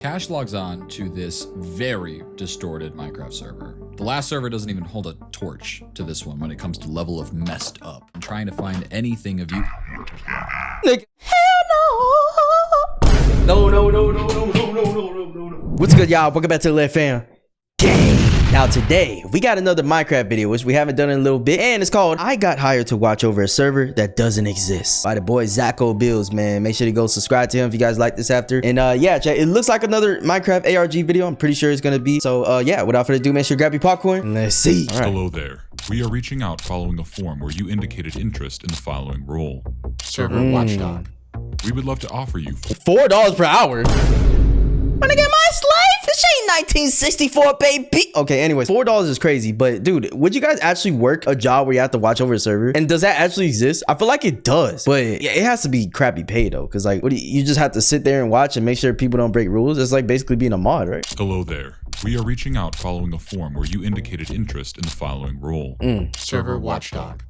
Cash logs on to this very distorted Minecraft server. The last server doesn't even hold a torch to this one when it comes to level of messed up. I'm trying to find anything of you. Nigga, hell no. No. What's good, y'all? Welcome back to the Lit Fam. Now today, we got another Minecraft video, which we haven't done in a little bit, and it's called I Got Hired to Watch Over a Server That Doesn't Exist by the boy Zacho Bills, man. Make sure to go subscribe to him if you guys like this after. And yeah, chat, it looks like another Minecraft ARG video. I'm pretty sure it's gonna be. So yeah, without further ado, make sure to grab your popcorn and let's see. All right. Hello there. We are reaching out following a form where you indicated interest in the following role. Server watchdog. We would love to offer you $4 per hour. Wanna get my slave? This ain't 1964, baby. Okay, anyways, $4 is crazy, but dude, would you guys actually work a job where you have to watch over a server? And does that actually exist? I feel like it does, but yeah, it has to be crappy pay though, because like, what do you just have to sit there and watch and make sure people don't break rules? It's like basically being a mod, right? Hello there. We are reaching out following a form where you indicated interest in the following role. Server watchdog.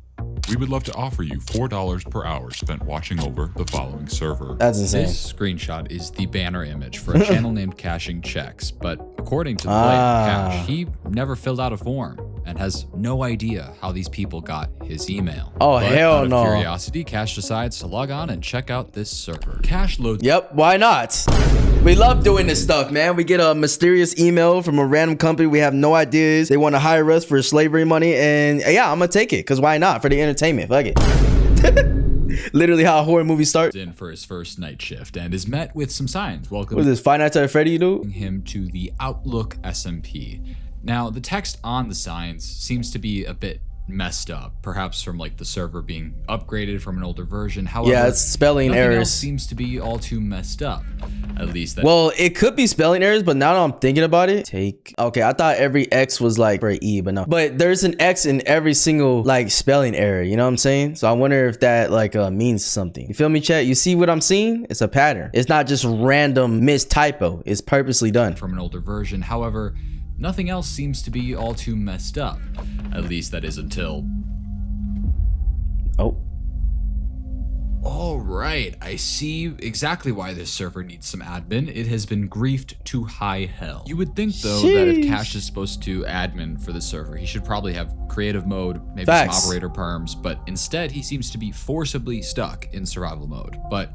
We would love to offer you $4 per hour spent watching over the following server. That's insane. This screenshot is the banner image for a channel named Cashing Checks, but according to the blatant Cash, he never filled out a form and has no idea how these people got his email. Oh, but hell out of no. curiosity, Cash decides to log on and check out this server. Cash loads. Yep, why not? We love doing this stuff, man. We get a mysterious email from a random company. We have no ideas. They want to hire us for slavery money. And yeah, I'm going to take it because why not? For the entertainment. Fuck it. Literally how a horror movie starts. In for his first night shift and is met with some signs. Welcome. What is this, Five Nights at Freddy, dude? Him to the Outlook SMP. Now, the text on the signs seems to be a bit messed up, perhaps from like the server being upgraded from an older version. However, yeah, it's spelling nothing errors. Else seems to be all too messed up. At least that. Well, it could be spelling errors, but now that I'm thinking about it, okay, I thought every X was like for an E, but no. But there's an X in every single like spelling error, you know what I'm saying? So I wonder if that like means something. You feel me, chat? You see what I'm seeing? It's a pattern. It's not just random mistypo. It's purposely done. From an older version. However, nothing else seems to be all too messed up. At least that is until... Oh. All right, I see exactly why this server needs some admin. It has been griefed to high hell. You would think, though, that if Cash is supposed to admin for the server, he should probably have creative mode, maybe some operator perms, but instead he seems to be forcibly stuck in survival mode. But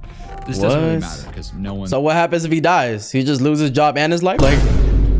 this doesn't really matter because no one... So what happens if he dies? He just loses his job and his life? Like...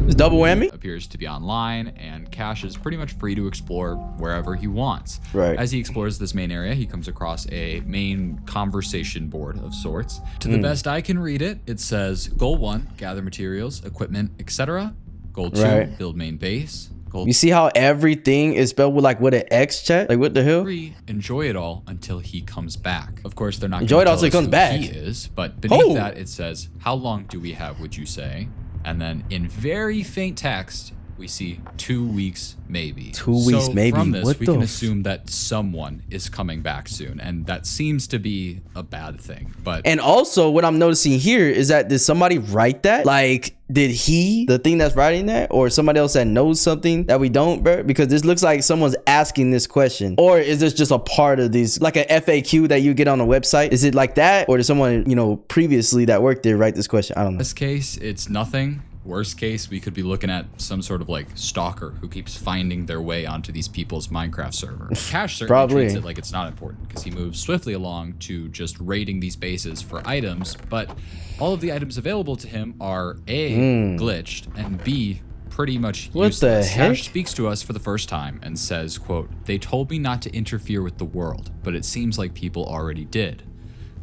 It's double whammy. Appears to be online, and Cash is pretty much free to explore wherever he wants. Right. As he explores this main area, he comes across a main conversation board of sorts. To the best I can read it, it says, Goal 1, gather materials, equipment, etc. Goal 2, build main base. Goal You see how everything is spelled with like with an X, chat? Like what the hell? 3, enjoy it all until he comes back. Of course, they're not Enjoy it gonna all tell till he us comes who back. he is, but beneath that it says, how long do we have, would you say? And then in very faint text, we see 2 weeks, maybe. 2 weeks, maybe. From this, What we the can assume that someone is coming back soon. And that seems to be a bad thing. But And also what I'm noticing here is that did somebody write that? Like, did he, the thing that's writing that, or somebody else that knows something that we don't, bro? Because this looks like someone's asking this question. Or is this just a part of these, like a FAQ that you get on a website? Is it like that? Or did someone, you know, previously that worked there write this question? I don't know. in this case, it's nothing. Worst case, we could be looking at some sort of like stalker who keeps finding their way onto these people's Minecraft server. Cash certainly treats it like it's not important because he moves swiftly along to just raiding these bases for items, but all of the items available to him are A, glitched, and B, pretty much useless. What the heck? Cash speaks to us for the first time and says, quote, they told me not to interfere with the world, but it seems like people already did.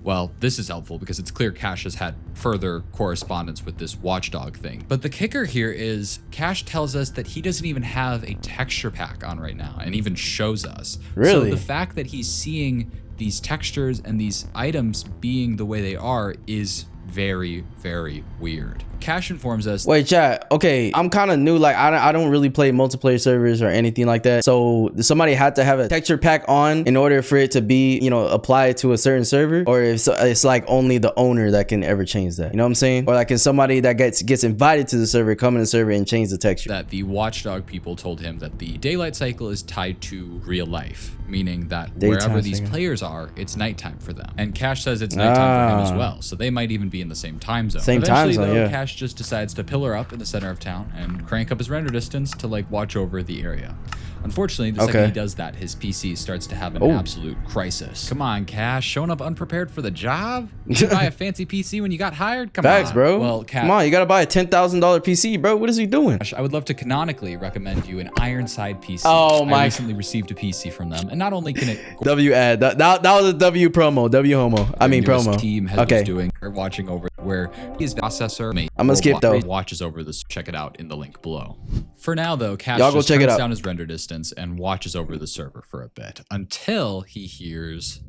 Well, this is helpful because it's clear Cash has had further correspondence with this watchdog thing. But the kicker here is Cash tells us that he doesn't even have a texture pack on right now and even shows us. Really? So the fact that he's seeing these textures and these items being the way they are is very, very weird. Cash informs us. Wait, chat. Okay, I'm kind of new. Like, I don't really play multiplayer servers or anything like that. So somebody had to have a texture pack on in order for it to be, you know, applied to a certain server, or if it's like only the owner that can ever change that. You know what I'm saying? Or like, can somebody that gets invited to the server come in the server and change the texture? That the watchdog people told him that the daylight cycle is tied to real life, meaning that wherever these players are, it's nighttime for them. And Cash says it's nighttime for him as well. So they might even be in the same time zone. Same time Eventually, zone, though, yeah. Cash just decides to pillar up in the center of town and crank up his render distance to like watch over the area. Unfortunately, the second he does that, his PC starts to have an absolute crisis. Come on, Cash, showing up unprepared for the job? You buy a fancy PC when you got hired? Come Facts, on. bro. Well, Cash, come on, you gotta buy a $10,000 PC, bro. What is he doing? I would love to canonically recommend you an Ironside PC. Oh my! I recently received a PC from them, and not only can it W ad. That was a W promo. W homo. I mean promo. Team has was doing or watching over where his processor mate. I'm gonna skip though. Watches over this. Check it out in the link below. For now though, Cash Y'all go just check it turns out. down his render distance and watches over the server for a bit until he hears.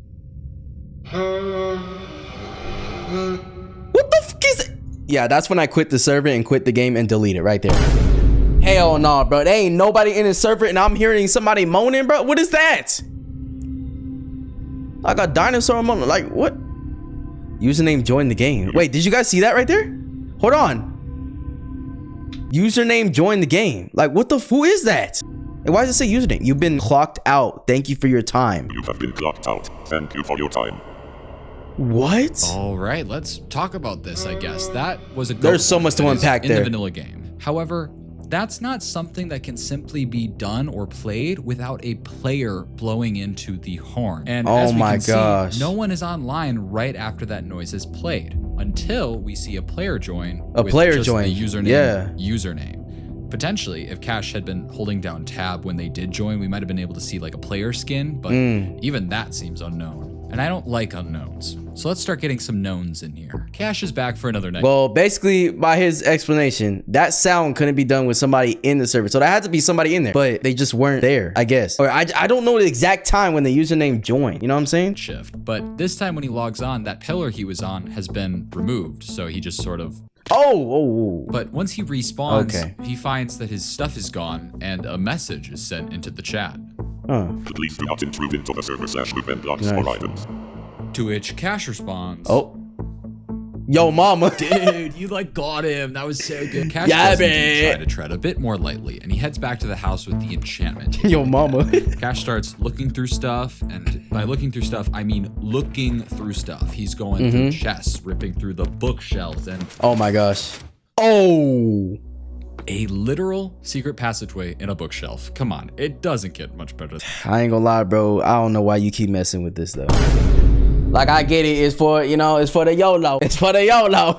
What the fuck is it? Yeah, that's when I quit the server and quit the game and delete it right there. Hell no, bro. There ain't nobody in the server and I'm hearing somebody moaning, bro. What is that? Like a dinosaur moaning. Like what? Username joined the game. Wait, did you guys see that right there? Hold on. Username joined the game. Like what the who is that? And why does it say username? You've been clocked out. Thank you for your time. You have been clocked out. Thank you for your time. What? All right, let's talk about this. I guess that was a. There's so much to unpack in there. the vanilla game. However, that's not something that can simply be done or played without a player blowing into the horn. And as we can see, no one is online right after that noise is played until we see a player join. A player join. The username. Yeah. Username. Potentially, if Cash had been holding down tab when they did join, we might have been able to see like a player skin, but even that seems unknown. And I don't like unknowns. So let's start getting some knowns in here. Cash is back for another night. Well, basically, by his explanation, that sound couldn't be done with somebody in the server. So there had to be somebody in there, but they just weren't there, I guess. Or I don't know the exact time when the username joined. You know what I'm saying? Shift. But this time when he logs on, that pillar he was on has been removed. So he just sort of... Oh. But once he respawns, he finds that his stuff is gone and a message is sent into the chat. Please do not intrude into the server /movement blocks or items. To which Cash responds, Yo, mama. Dude, you like got him. That was so good. Cash does indeed try to tread a bit more lightly, and he heads back to the house with the enchantment. Yo, mama. Cash starts looking through stuff, and by looking through stuff, I mean looking through stuff. He's going through chests, ripping through the bookshelves, and oh my gosh. Oh. A literal secret passageway in a bookshelf. Come on, it doesn't get much better. I ain't gonna lie, bro. I don't know why you keep messing with this though. Like I get it, it's for, you know, it's for the YOLO. It's for the YOLO.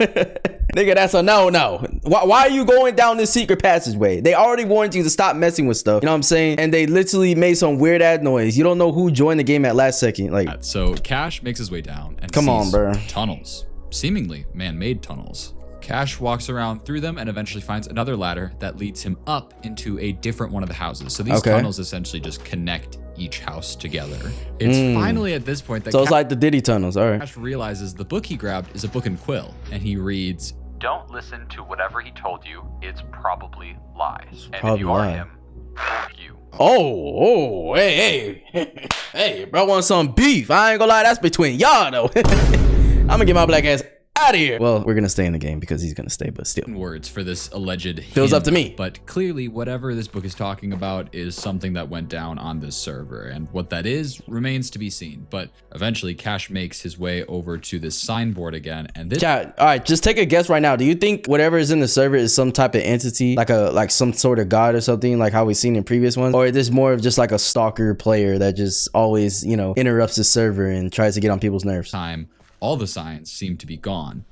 Nigga, that's a no. Why are you going down this secret passageway? They already warned you to stop messing with stuff. You know what I'm saying? And they literally made some weird ass noise. You don't know who joined the game at last second. Like, so Cash makes his way down and come on, bro. Tunnels, seemingly man-made tunnels. Cash walks around through them and eventually finds another ladder that leads him up into a different one of the houses. So these tunnels essentially just connect each house together. It's finally at this point that so it's like the Diddy tunnels. All right. Cash realizes the book he grabbed is a book and quill, and he reads, "Don't listen to whatever he told you. It's probably lies. And if you are him, fuck you." Oh, hey, bro, want some beef? I ain't gonna lie, that's between y'all though. I'm gonna get my black ass out of here. Well, we're gonna stay in the game because he's gonna stay, but still. Words for this alleged feels up to me. But clearly, whatever this book is talking about is something that went down on this server, and what that is remains to be seen. But eventually, Cash makes his way over to this signboard again, and this. Chat, all right, just take a guess right now. Do you think whatever is in the server is some type of entity, like some sort of god or something, like how we've seen in previous ones, or is this more of just like a stalker player that just always, you know, interrupts the server and tries to get on people's nerves? All the signs seem to be gone.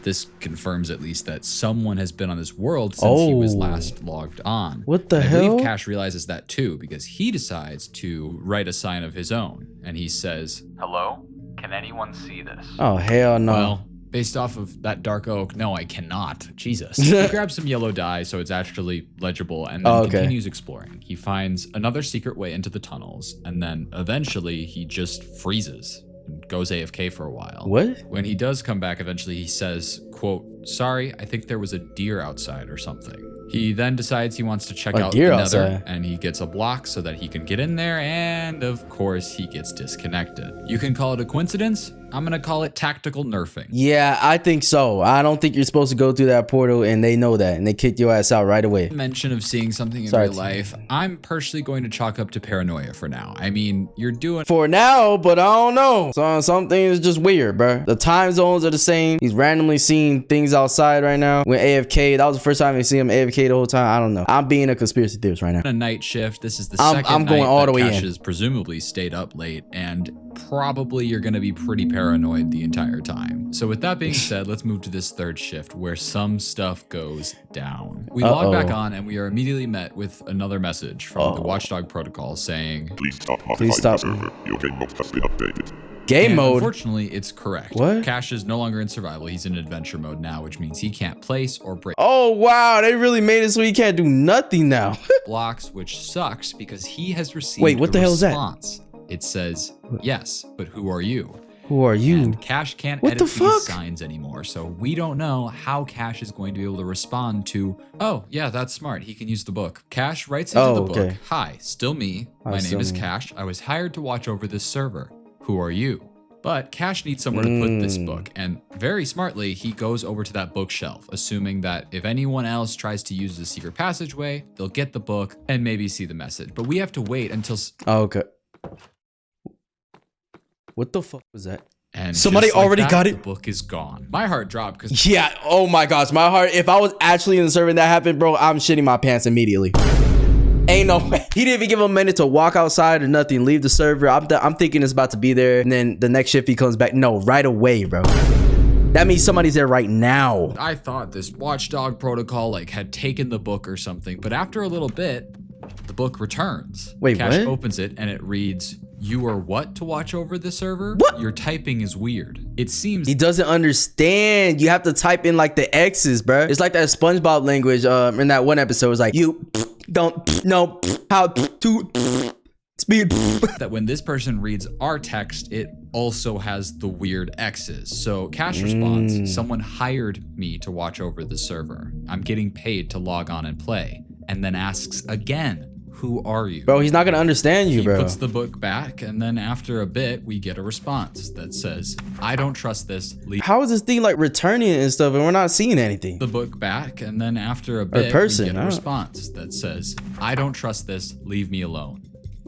This confirms at least that someone has been on this world since he was last logged on. What the I hell? believe Cash realizes that too, because he decides to write a sign of his own. And he says, "Hello? Can anyone see this?" Oh, hell no. Well, based off of that dark oak, no, I cannot. Jesus. He grabs some yellow dye so it's actually legible and then continues exploring. He finds another secret way into the tunnels, and then eventually he just freezes. Goes AFK for a while. What? When he does come back eventually, he says, quote, "Sorry, I think there was a deer outside or something." He then decides he wants to check A out deer the nether, outside. and he gets a block so that he can get in there, and of course he gets disconnected. You can call it a coincidence. I'm gonna call it tactical nerfing. Yeah, I think so. I don't think you're supposed to go through that portal, and they know that, and they kick your ass out right away. Mention of seeing something in Sorry, real life, I'm personally going to chalk up to paranoia for now. I mean, you're doing For now, but I don't know. Some things just weird, bro. The time zones are the same. He's randomly seeing things outside right now. When AFK, that was the first time I see him AFK the whole time. I don't know. I'm being a conspiracy theorist right now. a night shift. This is the I'm second going night all that the way Cash in. has presumably stayed up late, and probably you're going to be pretty paranoid the entire time. So with that being said, let's move to this third shift where some stuff goes down. We log back on and we are immediately met with another message from the Watchdog protocol saying, Please stop Please modifying stop. the server. Your game mode has been updated. Game and mode. unfortunately, it's correct. What? Cash is no longer in survival. He's in adventure mode now, which means he can't place or break Oh, wow. They really made it so he can't do nothing now. blocks, which sucks because he has received Wait, what a the hell is that? response. It says, yes, but who are you? Who are you? And Cash can't What edit the these fuck? signs anymore, so we don't know how Cash is going to be able to respond to, oh, yeah, that's smart. He can use the book. Cash writes into Oh, the book, okay. hi, still me. Hi, My still name is me. Cash. I was hired to watch over this server. Who are you? But Cash needs somewhere to put this book, and very smartly, he goes over to that bookshelf, assuming that if anyone else tries to use the secret passageway, they'll get the book and maybe see the message. But we have to wait until... Oh, okay. What the fuck was that? And Somebody just like already that, got it? The book is gone. My heart dropped because Yeah. Oh my gosh. My heart. If I was actually in the server and that happened, bro, I'm shitting my pants immediately. Ain't no way. He didn't even give him a minute to walk outside or nothing. Leave the server. I'm thinking it's about to be there. And then the next shift he comes back. No, right away, bro. That means somebody's there right now. I thought this Watchdog protocol had taken the book or something, but after a little bit, the book returns. Wait, Cash what? opens it and it reads, "You are what to watch over the server? What? Your typing is weird. It seems He doesn't understand. You have to type in like the X's, bro. It's like that SpongeBob language in that one episode. It's like, you don't know how to speed. that when this person reads our text, it also has the weird X's. So Cash responds, someone hired me to watch over the server. I'm getting paid to log on and play. And then asks again, who are you? Bro, he's not going to understand you, He bro. puts the book back, and then after a bit, we get a response that says, I don't trust this. Leave How is this thing like returning and stuff and we're not seeing anything? the book back, and then after a bit, person, we get a huh? response that says, I don't trust this. Leave me alone.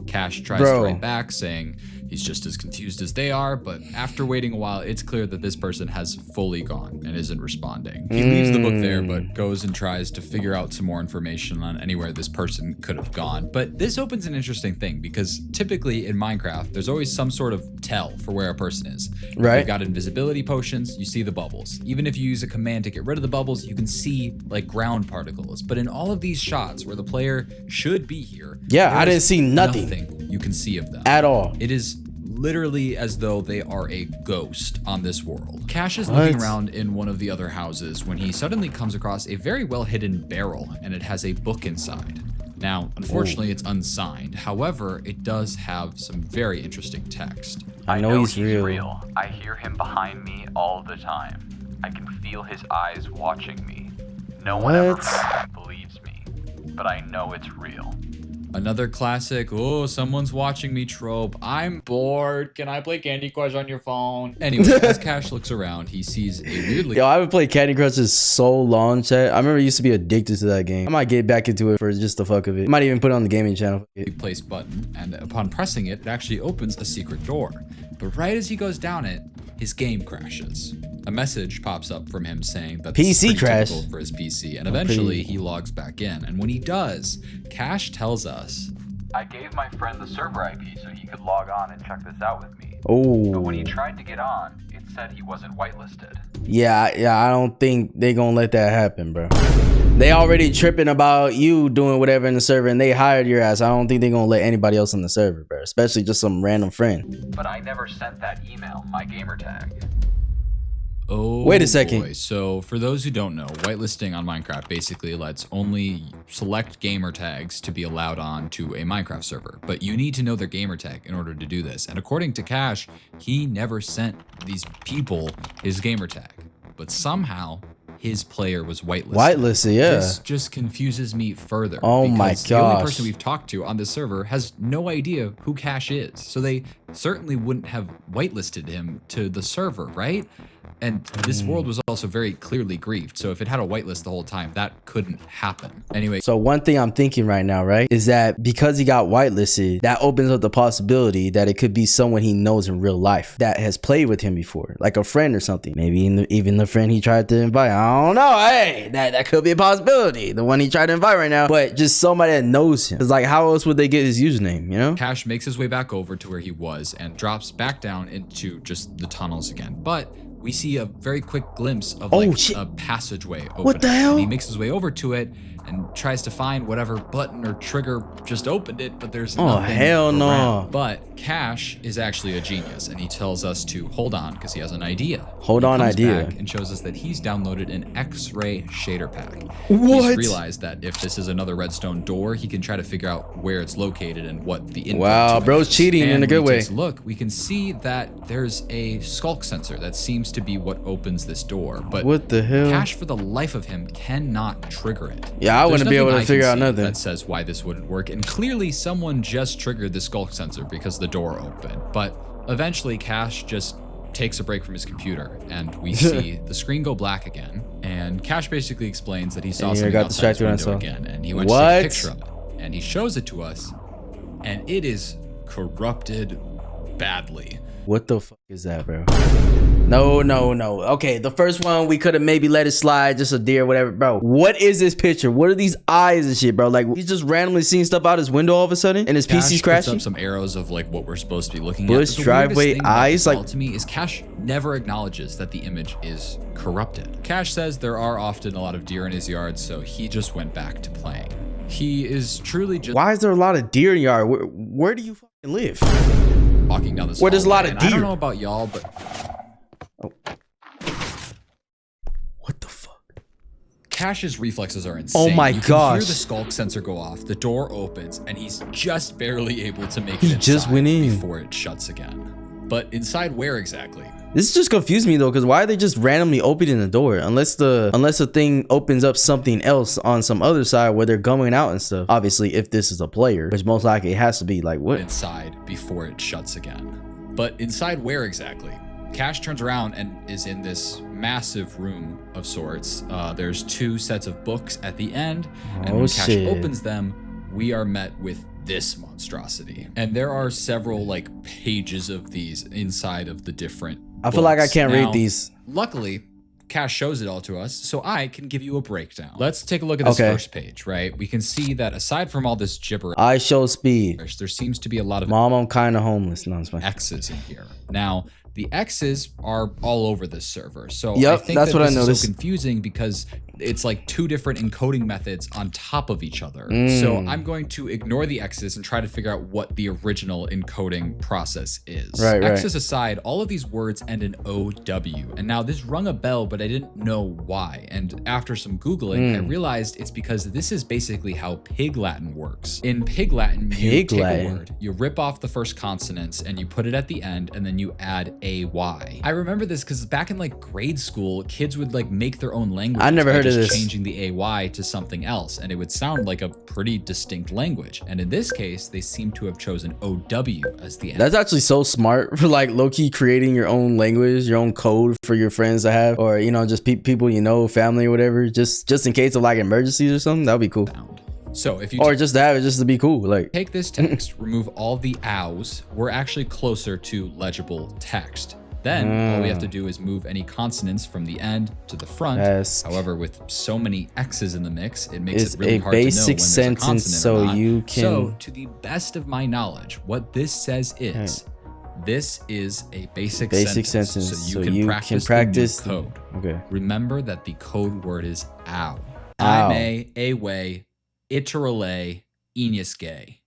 Cash tries Bro. to write back saying he's just as confused as they are, but after waiting a while, it's clear that this person has fully gone and isn't responding. He leaves the book there, but goes and tries to figure out some more information on anywhere this person could have gone. But this opens an interesting thing because typically in Minecraft, there's always some sort of tell for where a person is. If Right. You've got invisibility potions, you see the bubbles. Even if you use a command to get rid of the bubbles, you can see like ground particles. But in all of these shots where the player should be here, Yeah, there I didn't is see nothing. you can see of them. At all. It is literally as though they are a ghost on this world. Cash is looking What? around in one of the other houses when he suddenly comes across a very well hidden barrel, and it has a book inside. Now, unfortunately, it's unsigned. However, it does have some very interesting text. I know he's real. I hear him behind me all the time. I can feel his eyes watching me. No one ever What? believes me, but I know it's real. Another classic, oh, someone's watching me trope. I'm bored. Can I play Candy Crush on your phone? Anyway, as Cash looks around, he sees a weirdly Yo, I haven't played Candy Crush in so long, chat. I remember I used to be addicted to that game. I might get back into it for just the fuck of it. I might even put it on the gaming channel. placed button, and upon pressing it, it actually opens a secret door. But right as he goes down it, his game crashes. A message pops up from him saying that this is PC pretty crash. typical for his PC, and eventually he logs back in. And when he does, Cash tells us, I gave my friend the server IP so he could log on and check this out with me. Oh. But when he tried to get on, it said he wasn't whitelisted. Yeah, I don't think they gonna let that happen, bro. They already tripping about you doing whatever in the server and they hired your ass. I don't think they gonna let anybody else on the server, bro. Especially just some random friend. But I never sent that email, my gamer tag. oh, Wait a second. boy. So for those who don't know, whitelisting on Minecraft basically lets only select gamer tags to be allowed on to a Minecraft server. But you need to know their gamer tag in order to do this. And according to Cash, he never sent these people his gamer tag. But somehow his player was whitelisted. Whitelisted, yeah. This just confuses me further. Oh my because the only gosh. person we've talked to on this server has no idea who Cash is. So they certainly wouldn't have whitelisted him to the server, right? And this world was also very clearly griefed. So if it had a whitelist the whole time, that couldn't happen. Anyway. So one thing I'm thinking right now, right, is that because he got whitelisted, that opens up the possibility that it could be someone he knows in real life that has played with him before, like a friend or something. Maybe even the friend he tried to invite. I don't know. Hey, that could be a possibility. The one he tried to invite right now, but just somebody that knows him. It's like, how else would they get his username? You know? Cash makes his way back over to where he was and drops back down into just the tunnels again. But we see a very quick glimpse of like a passageway opening. What the hell? And he makes his way over to it and tries to find whatever button or trigger just opened it, but there's nothing hell no. around. But Cash is actually a genius, and he tells us to hold on because he has an idea. Hold on, idea. Back and shows us that he's downloaded an X-ray shader pack. What? He's realized that if this is another redstone door, he can try to figure out where it's located and what the input Wow, to it bro's is. cheating And in a good when he way. takes a look, we can see that there's a skulk sensor that seems to be what opens this door. But What the hell? Cash, for the life of him, cannot trigger it. Yeah, I There's wouldn't be able nothing to I can figure out see nothing. that says why this wouldn't work. And clearly someone just triggered the skulk sensor because the door opened. But eventually Cash just takes a break from his computer and we see the screen go black again. And Cash basically explains that he saw And he something got outside his distracted window on himself. again. And he went to take a picture of it. And he shows it to us. And it is corrupted badly. What the fuck is that, bro? No. Okay, the first one we could have maybe let it slide, just a deer, whatever, bro. What is this picture? What are these eyes and shit, bro? Like, he's just randomly seeing stuff out his window all of a sudden, and his Cash PC's puts crashing. up some arrows of like what we're supposed to be looking Bush, at. But the driveway, weirdest thing about eyes, this all like- to me is Cash never acknowledges that the image is corrupted. Cash says there are often a lot of deer in his yard, so he just went back to playing. He is truly just Why is there a lot of deer in your yard? Where do you fucking live? walking down this Where there's a lot hallway, of and I deer. don't know about y'all, but What the fuck? Cash's reflexes are insane. Oh my you can gosh. hear the skulk sensor go off, the door opens, and he's just barely able to make He it just inside went in. before it shuts again. But inside where exactly? This just confused me though, because why are they just randomly opening the door? Unless the thing opens up something else on some other side where they're going out and stuff. Obviously, if this is a player, which most likely it has to be, like what? Inside before it shuts again. But inside where exactly? Cash turns around and is in this massive room of sorts. There's two sets of books at the end, and when Cash shit. opens them, we are met with this monstrosity. And there are several like pages of these inside of the different I feel like I books. can't Now, read these. Luckily, Cash shows it all to us, so I can give you a breakdown. Let's take a look at this Okay. first page, right? We can see that aside from all this gibberish, I show speed. there seems to be a lot of Mom, I'm kind of homeless. No, it's fine. X's in here. Now, the X's are all over this server. So Yep, I think that's that what I this noticed. is so confusing because it's like two different encoding methods on top of each other. Mm. So I'm going to ignore the X's and try to figure out what the original encoding process is. Right. X's aside, all of these words end in OW. And now this rung a bell, but I didn't know why. And after some Googling, I realized it's because this is basically how Pig Latin works. In Pig Latin, you Pig take Latin. a word, you rip off the first consonants and you put it at the end and then you add AY. I remember this because back in like grade school, kids would like make their own language. I never heard of this. Changing the AY to something else and it would sound like a pretty distinct language. And in this case, they seem to have chosen OW as the end. That's actually so smart for like low-key creating your own language, your own code for your friends to have, or you know, just people you know, family or whatever, just in case of like emergencies or something. That'd be cool. So if you Or just to have it, just to be cool. Like, take this text, remove all the ows, we're actually closer to legible text. Then all we have to do is move any consonants from the end to the front. Ask. However, with so many X's in the mix, it makes It's it really a hard to know when basic there's a sentence consonant so or not. you can- So, to the best of my knowledge, what this says is, this is a basic sentence, so you can practice the new code. Okay. Remember that the code word is ow. Ow. I'm a way, iterale, enius gay.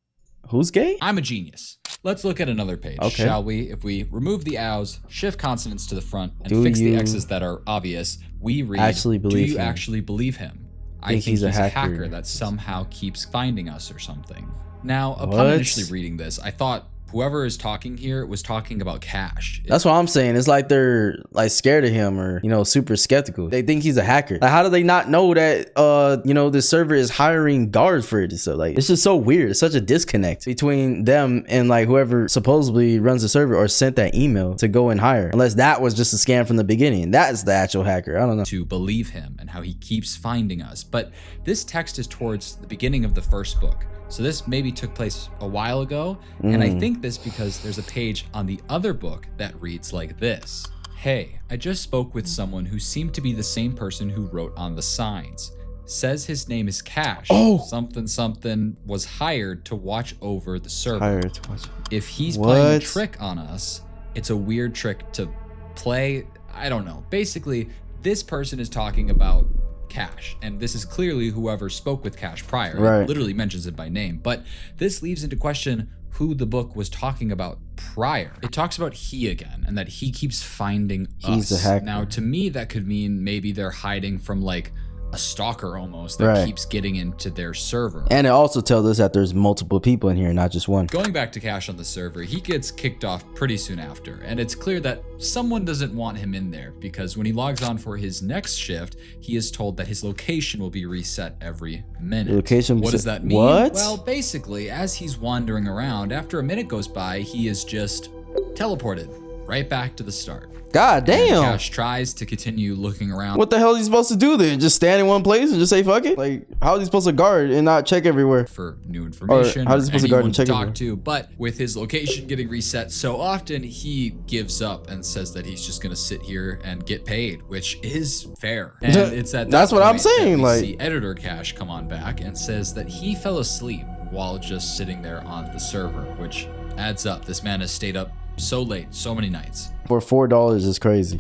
Who's gay? I'm a genius. Let's look at another page, Okay. shall we? If we remove the ows, shift consonants to the front, and Do fix the you X's that are obvious, we read, actually believe do you him? actually believe him? I Think think he's he's a a hacker. hacker that somehow keeps finding us or something. Now, upon What? initially reading this, I thought whoever is talking here was talking about Cash. That's what I'm saying. It's like they're like scared of him or, you know, super skeptical. They think he's a hacker. Like, how do they not know that, you know, this server is hiring guards for it? So like, it's just so weird. It's such a disconnect between them and like whoever supposedly runs the server or sent that email to go and hire. Unless that was just a scam from the beginning. That is the actual hacker. I don't know. To believe him and how he keeps finding us. But this text is towards the beginning of the first book. So this maybe took place a while ago, and I think this because there's a page on the other book that reads like this. Hey, I just spoke with someone who seemed to be the same person who wrote on the signs. Says his name is Cash. Oh. Something was hired to watch over the server. Hired to watch. If he's playing a trick on us, it's a weird trick to play. I don't know. Basically, this person is talking about Cash, and this is clearly whoever spoke with Cash prior. Right. It literally mentions it by name, but this leaves into question who the book was talking about prior. It talks about he again, and that he keeps finding He's us. a hacker. Now, to me, that could mean maybe they're hiding from like a stalker almost that keeps getting into their server. And it also tells us that there's multiple people in here, not just one. Going back to Cash on the server, he gets kicked off pretty soon after, and it's clear that someone doesn't want him in there because when he logs on for his next shift, he is told that his location will be reset every minute. What does that mean? What? Well, basically, as he's wandering around, after a minute goes by, he is just teleported right back to the start. God damn. And Cash tries to continue looking around. What the hell is he supposed to do then? Just stand in one place and just say fuck it? Like, how is he supposed to guard and not check everywhere? For new information, how is he supposed to guard and check to talk everywhere? to, but with his location getting reset so often, he gives up and says that he's just gonna sit here and get paid, which is fair. And it's at That's what I'm point that saying, we like- see editor Cash come on back and says that he fell asleep while just sitting there on the server, which adds up. This man has stayed up so late, so many nights. For $4 is crazy.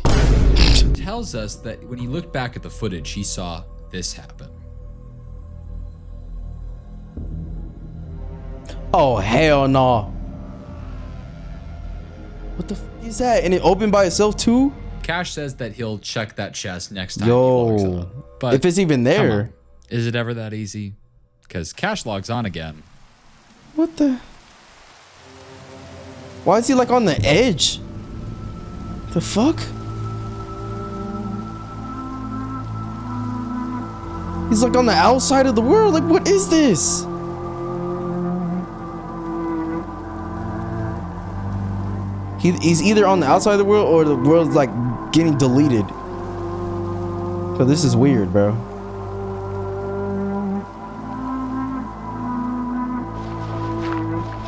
Tells us that when he looked back at the footage, he saw this happen. Oh, hell no. What the f is that? And it opened by itself too? Cash says that he'll check that chest next time he logs Yo. on. But If it's even come there. on, is it ever that easy? Because Cash logs on again. What the? Why is he like on the edge? The fuck? He's like on the outside of the world. Like, what is this? He's either on the outside of the world or the world's like getting deleted. So this is weird, bro.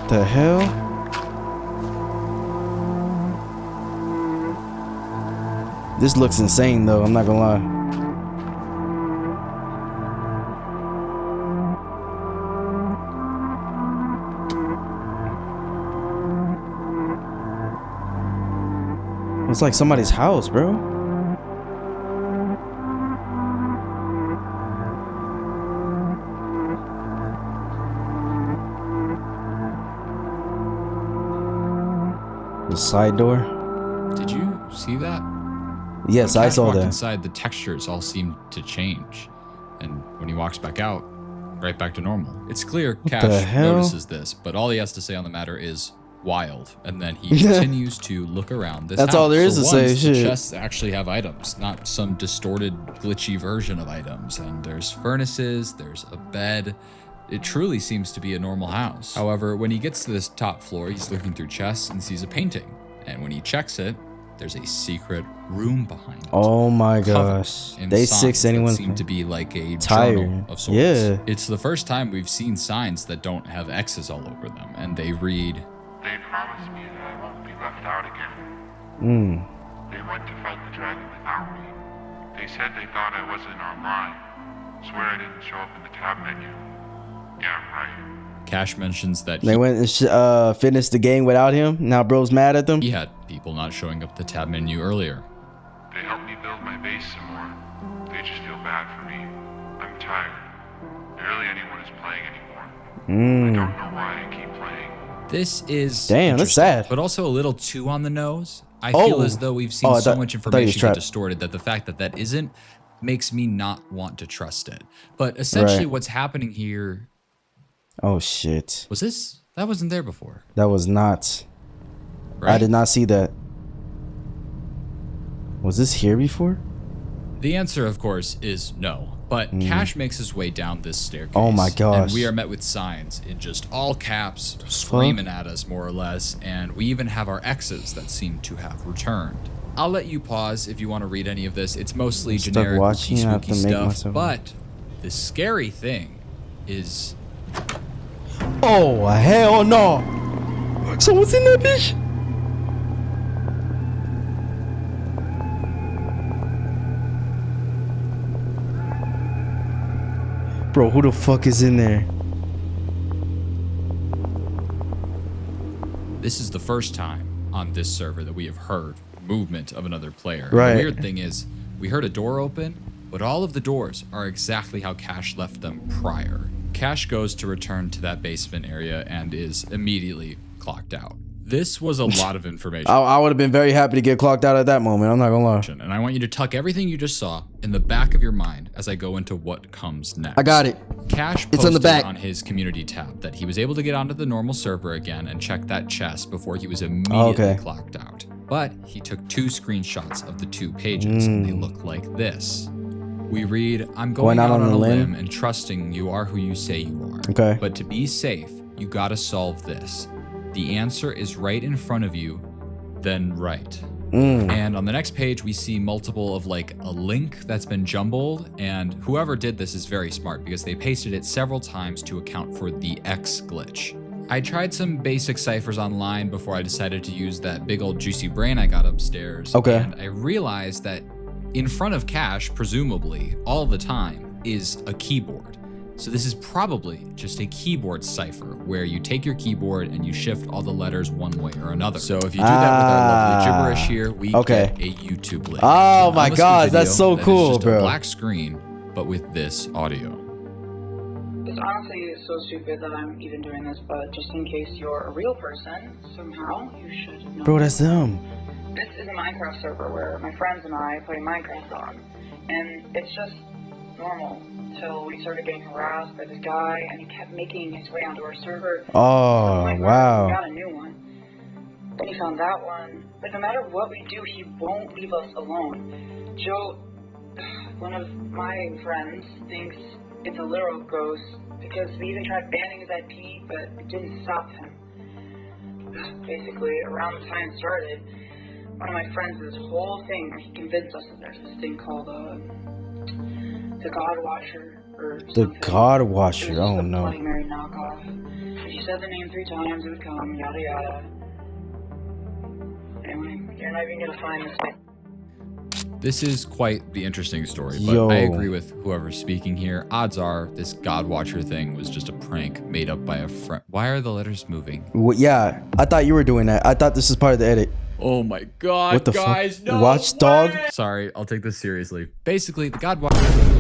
The hell? This looks insane though, I'm not gonna lie. It's like somebody's house, bro. The side door. Did you see that? Yes, When I Cash saw walked that. inside, the textures all seemed to change. And when he walks back out, right back to normal. It's clear Cash hell? notices this, but all he has to say on the matter is wild. And then he continues to look around this That's house. all there is For to say, once, shit. The chests actually have items, not some distorted, glitchy version of items. And there's furnaces, there's a bed. It truly seems to be a normal house. However, when he gets to this top floor, he's looking through chests and sees a painting. And when he checks it, there's a secret room behind it. Oh my Covered gosh. in Day signs 6 that anyone seem to be like a tired. journal of sorts. Yeah. It's the first time we've seen signs that don't have X's all over them, and they read, They promised me that I won't be left out again. They went to fight the dragon without me. They said they thought I wasn't online. Swear I didn't show up in the tab menu. Yeah, right. Cash mentions that They went and finished the game without him. Now bro's mad at them. he had people not showing up the tab menu earlier. They helped me build my base some more. They just feel bad for me. I'm tired. Barely anyone is playing anymore. I don't know why I keep playing. This is Damn, that's interesting, sad. but also a little too on the nose. I feel as though we've seen I so thought- much I thought he was information get trapped. distorted that the fact that that isn't makes me not want to trust it. But essentially Right. what's happening here, Oh shit. was this That wasn't there before. That was not. Right? I did not see that. Was this here before? The answer, of course, is no. But Cash makes his way down this staircase. Oh my gosh. And we are met with signs in just all caps, screaming at us more or less. And we even have our X's that seem to have returned. I'll let you pause if you want to read any of this. It's mostly generic watching, I have spooky to make stuff. myself- But the scary thing is... Oh, hell no. Someone's in that bitch. Bro, who the fuck is in there? This is the first time on this server that we have heard movement of another player. Right. The weird thing is, we heard a door open, but all of the doors are exactly how Cash left them prior. Cash goes to return to that basement area and is immediately clocked out. This was a lot of information. I would have been very happy to get clocked out at that moment. I'm not gonna lie. And I want you to tuck everything you just saw in the back of your mind as I go into what comes next. I got it. Cash It's on the posted back. on his community tab that he was able to get onto the normal server again and check that chest before he was immediately clocked out. But he took 2 screenshots of the 2 pages and they look like this. We read, I'm going out on a limb and trusting you are who you say you are. Okay. But to be safe, you gotta solve this. The answer is right in front of you, then right. And on the next page, we see multiple of like a link that's been jumbled, and whoever did this is very smart because they pasted it several times to account for the X glitch. I tried some basic ciphers online before I decided to use that big old juicy brain I got upstairs. Okay. And I realized that in front of Cash, presumably, all the time, is a keyboard. So this is probably just a keyboard cipher where you take your keyboard and you shift all the letters one way or another. So if you do that with our lovely gibberish here, we get a YouTube link. Oh An my unlisted god, video that's so that is cool, just bro. a black screen, but with this audio. It's honestly so stupid that I'm even doing this, but just in case you're a real person, somehow you should know. Bro, that's them. This is a Minecraft server where my friends and I play Minecraft on, and it's just normal until we started getting harassed by this guy, and he kept making his way onto our server. Oh, We wow. got a new one. Then he found that one. But no matter what we do, he won't leave us alone. Joe, one of my friends, thinks it's a literal ghost because we even tried banning his IP, but it didn't stop him. Basically, around the time it started, one of my friends did this whole thing where he convinced us that there's this thing called the God Watcher or The something. God Watcher, It was oh just a no. Bloody Mary knockoff. If you said the name 3 times, it would come, yada yada. Anyway, you're not even gonna find this thing. This is quite the interesting story, but Yo. I agree with whoever's speaking here. Odds are this God Watcher thing was just a prank made up by a friend. Why are the letters moving? Well, yeah, I thought you were doing that. I thought this was part of the edit. Oh my god, What the guys, fuck? no Watchdog? way! Sorry, I'll take this seriously. Basically, the God Watcher...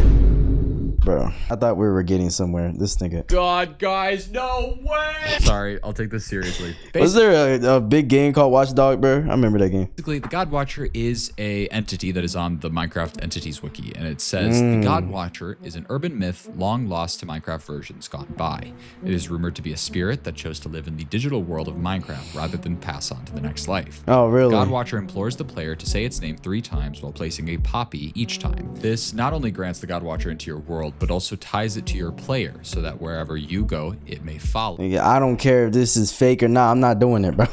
Bro, I thought we were getting somewhere. This nigga. God, guys, no way! Sorry, I'll take this seriously. Was there a big game called Watchdog, bro? I remember that game. Basically, the God Watcher is a entity that is on the Minecraft Entities Wiki, and it says, the God Watcher is an urban myth long lost to Minecraft versions gone by. It is rumored to be a spirit that chose to live in the digital world of Minecraft rather than pass on to the next life. Oh, really? God Watcher implores the player to say its name 3 times while placing a poppy each time. This not only grants the God Watcher into your world, but also ties it to your player so that wherever you go, it may follow. Nigga, I don't care if this is fake or not. I'm not doing it, bro.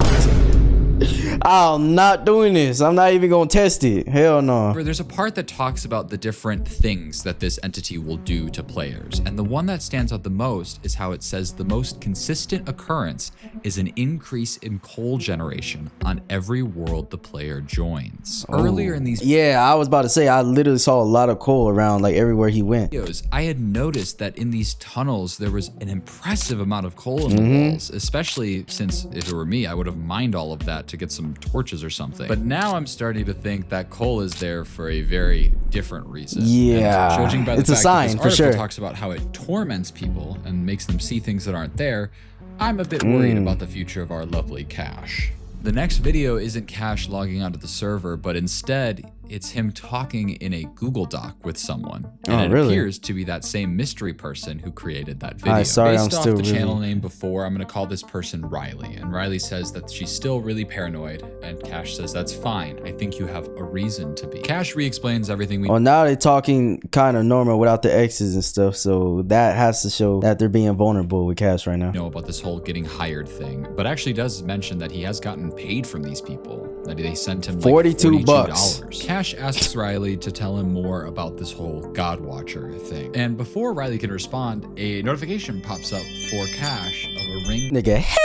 I'm not doing this. I'm not even gonna test it. Hell no. There's a part that talks about the different things that this entity will do to players, and the one that stands out the most is how it says the most consistent occurrence is an increase in coal generation on every world the player joins. Earlier in these Yeah, I was about to say, I literally saw a lot of coal around, like, everywhere he went. videos, I had noticed that in these tunnels there was an impressive amount of coal in the walls, especially since if it were me, I would have mined all of that to get some torches or something. But now I'm starting to think that coal is there for a very different reason. Yeah, And judging by the it's a fact sign, that for this article sure. talks about how it torments people and makes them see things that aren't there, I'm a bit worried about the future of our lovely Cash. The next video isn't Cash logging onto the server, but instead, it's him talking in a Google Doc with someone. Oh, And it really? appears to be that same mystery person who created that video. Alright, sorry, Based I'm off still the really- channel name before, I'm gonna call this person Riley. And Riley says that she's still really paranoid, and Cash says that's fine. I think you have a reason to be. Cash re-explains everything we Well, now they're talking kind of normal without the X's and stuff, so that has to show that they're being vulnerable with Cash right now. know about this whole getting hired thing, but actually does mention that he has gotten paid from these people, that they sent him like 42 bucks. Cash asks Riley to tell him more about this whole God Watcher thing. And before Riley can respond, a notification pops up for Cash of a ring. Nigga, hell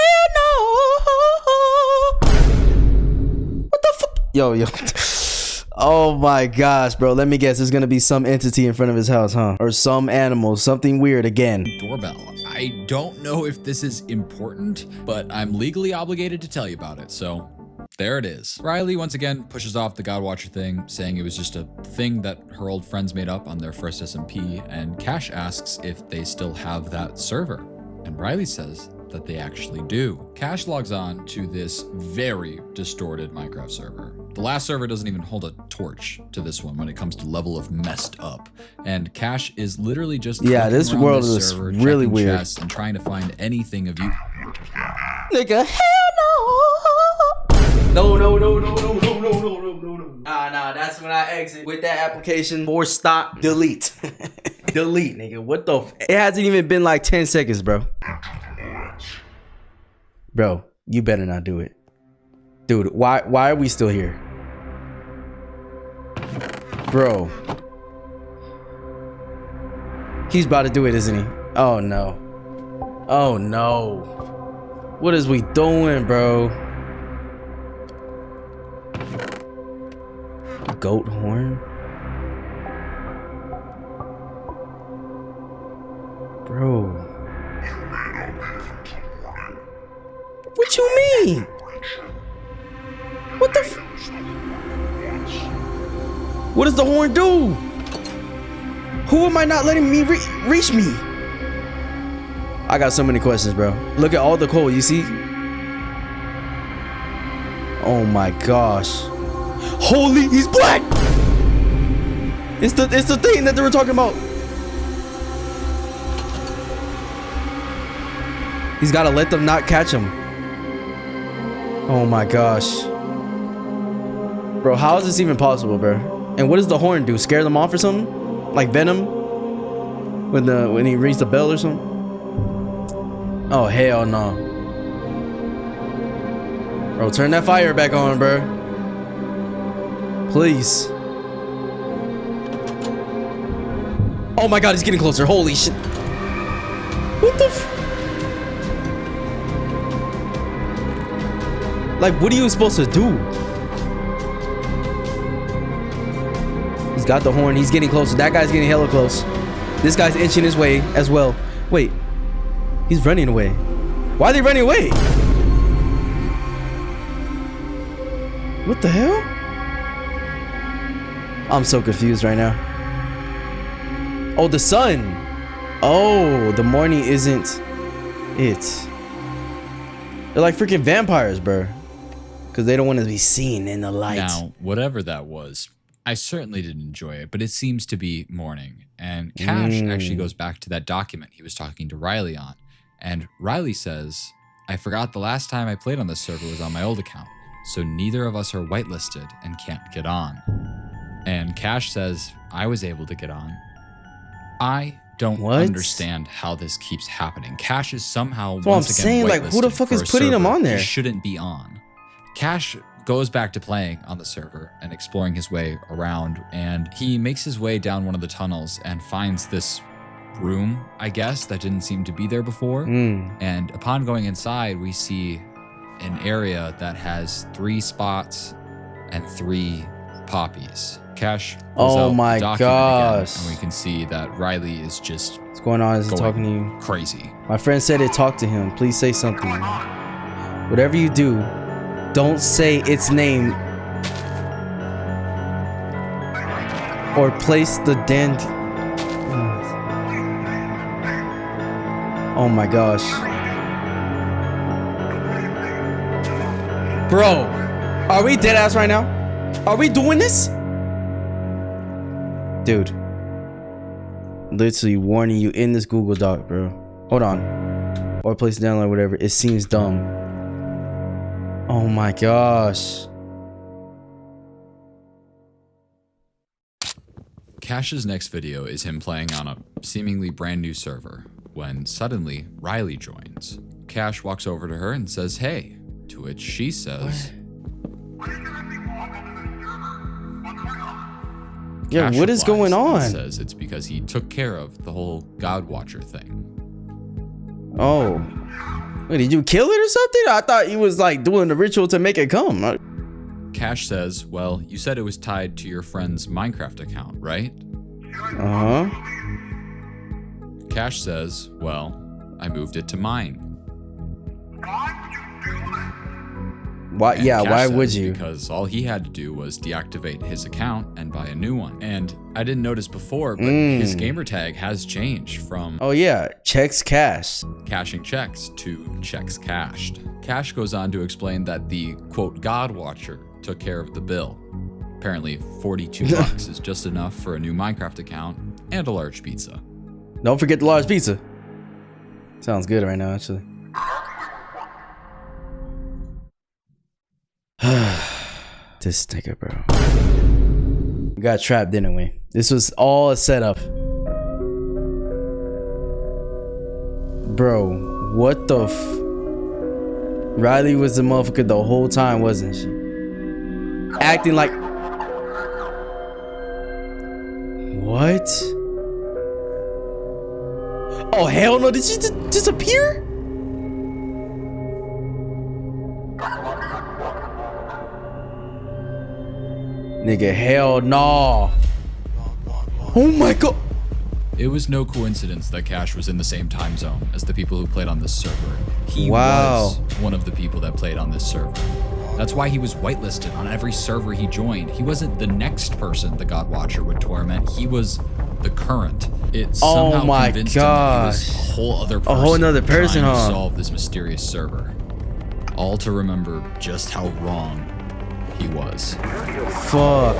no! What the fuck? Yo. Oh my gosh, bro. Let me guess. There's gonna be some entity in front of his house, huh? Or some animal, something weird again. Doorbell. I don't know if this is important, but I'm legally obligated to tell you about it, so there it is. Riley once again pushes off the God Watcher thing, saying it was just a thing that her old friends made up on their first SMP, and Cash asks if they still have that server. And Riley says that they actually do. Cash logs on to this very distorted Minecraft server. The last server doesn't even hold a torch to this one when it comes to level of messed up. And Cash is literally just Yeah, looking this around world this is server, really checking weird. chests and trying to find anything of you. Nigga, hell no! No. Nah, that's when I exit with that application for stop, delete. Delete, nigga. What the f? It hasn't even been like 10 seconds, bro. Bro, you better not do it. Dude, why are we still here? Bro. He's about to do it, isn't he? Oh no. Oh no. What is we doing, bro? Goat horn? Bro. What you mean? What the f- What does the horn do? Who am I not letting me reach me? I got so many questions, bro. Look at all the coal, you see? Oh my gosh. Holy, he's black! It's the thing that they were talking about. He's gotta let them not catch him. Oh my gosh. Bro, how is this even possible, bro? And what does the horn do? Scare them off or something? Like Venom? When he rings the bell or something? Oh hell no. Bro, turn that fire back on, bro. Please. Oh my god, he's getting closer. Holy shit. What the f- Like, what are you supposed to do? He's got the horn. He's getting closer. That guy's getting hella close. This guy's inching his way as well. Wait. He's running away. Why are they running away? What the hell? I'm so confused right now. Oh, the sun. Oh, the morning isn't it. They're like freaking vampires, bro. Because they don't want to be seen in the light. Now, whatever that was, I certainly didn't enjoy it, but it seems to be morning. And Cash actually goes back to that document he was talking to Riley on. And Riley says, I forgot the last time I played on this server was on my old account, so neither of us are whitelisted and can't get on. And Cash says, I was able to get on. I don't understand how this keeps happening. Cash is somehow once again saying, like, who the whitelisted fuck is for a putting him server on there? he shouldn't be on. Cash goes back to playing on the server and exploring his way around, and he makes his way down one of the tunnels and finds this room, I guess, that didn't seem to be there before. And upon going inside, we see an area that has 3 spots and 3 poppies. Cash pulls out the document again, and we can see that Riley is just What's going on? Is he talking to you? crazy. My friend said it. Talk to him. Please say something. Whatever you do, don't say its name or place the dent. Oh my gosh. Bro, are we dead ass right now? Are we doing this? Dude. Literally warning you in this Google Doc, bro. Hold on. Or place it down or whatever. It seems dumb. Oh my gosh. Cash's next video is him playing on a seemingly brand new server when suddenly Riley joins. Cash walks over to her and says, "Hey," to which she says, Yeah, Cash what is going replies on? and says it's because he took care of the whole God Watcher thing. Oh. Wait, did you kill it or something? I thought he was like doing the ritual to make it come. Cash says, "Well, you said it was tied to your friend's Minecraft account, right?" Uh-huh. Cash says, "Well, I moved it to mine." Why? And Yeah, Cash why says would you? Because all he had to do was deactivate his account and buy a new one. And I didn't notice before, but his gamer tag has changed from Oh yeah, checks cash. cashing checks to checks cashed. Cash goes on to explain that the quote God Watcher took care of the bill. Apparently 42 bucks is just enough for a new Minecraft account and a large pizza. Don't forget the large pizza. Sounds good right now, actually. This nigga, bro. We got trapped, didn't we? This was all a setup. Bro, what the Riley was the motherfucker the whole time, wasn't she? Acting like... What? Oh, hell no. Did she disappear? Nigga, hell no. Oh my god. It was no coincidence that Cash was in the same time zone as the people who played on this server. He Wow. was one of the people that played on this server. That's why he was whitelisted on every server he joined. He wasn't the next person the God Watcher would torment. He was the current. It somehow my convinced him that he was gosh. a whole other person. A whole nother person, trying to huh? solve this mysterious server. All to remember just how wrong he was. Fuck.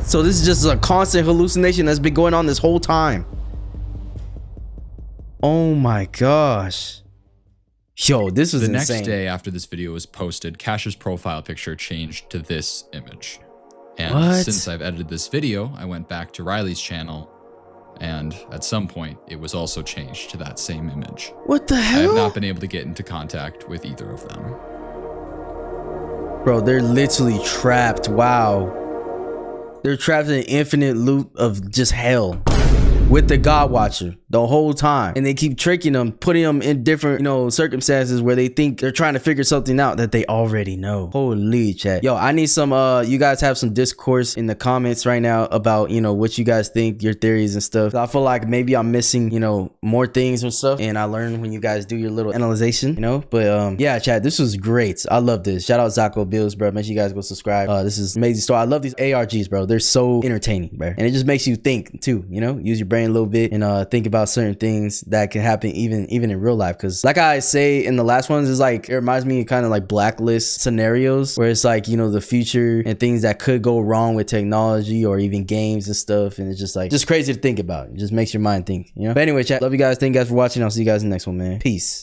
So this is just a constant hallucination that's been going on this whole time. Oh my gosh. Yo, this was The insane. next day after this video was posted, Cash's profile picture changed to this image. And What? since I've edited this video, I went back to Riley's channel, and at some point, it was also changed to that same image. What the I have hell? not been able to get into contact with either of them. Bro, they're literally trapped. Wow. They're trapped in an infinite loop of just hell with the God Watcher the whole time. And they keep tricking them, putting them in different, circumstances where they think they're trying to figure something out that they already know. Holy chat. Yo, I need some, you guys have some discourse in the comments right now about, what you guys think, your theories and stuff. I feel like maybe I'm missing, more things and stuff. And I learned when you guys do your little analyzation, But yeah, chat, this was great. I love this. Shout out Zaco Bills, bro. Make sure you guys go subscribe. This is amazing story. I love these ARGs, bro. They're so entertaining, bro. And it just makes you think too, use your brain a little bit and think about certain things that can happen even in real life. Because like I say in the last ones, is like, it reminds me of kind of like blacklist scenarios where it's like, the future and things that could go wrong with technology or even games and stuff. And it's just like, just crazy to think about. It just makes your mind think, But anyway, chat, love you guys. Thank you guys for watching. I'll see you guys in the next one, man. Peace.